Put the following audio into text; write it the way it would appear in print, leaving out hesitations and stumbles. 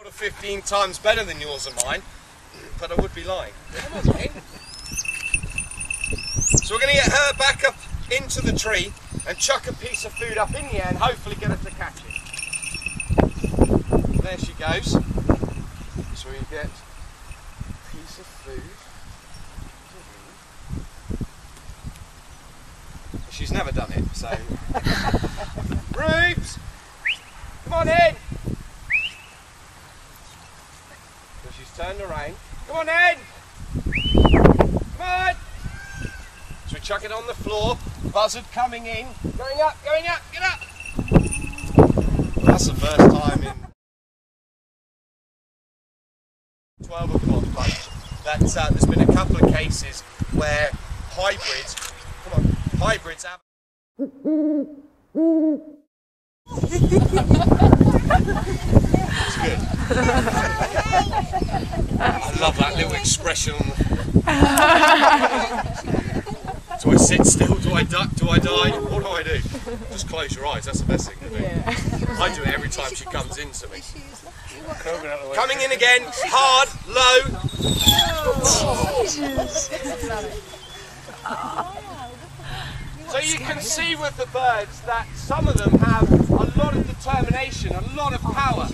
15 times better than yours and mine, but I would be lying. So we're going to get her back up into the tree and chuck a piece of food up in the air and hopefully get her to catch it. There she goes. So we get a piece of food. She's never done it, so... Rubes! Come on in! So she's turned around. Come on in! Come on! So we chuck it on the floor. Buzzard coming in. Going up, get up! Well, that's the first time in 12 o'clock bunch that there's been a couple of cases where hybrids, hybrids have... It's good. I love that little expression on the... Do I sit still? Do I duck? Do I dive? What do I do? Just close your eyes, that's the best thing to do. Yeah. I do it every time she comes into me. Coming in again, hard, low. So you can see with the birds that some of them have a lot of determination, a lot of power.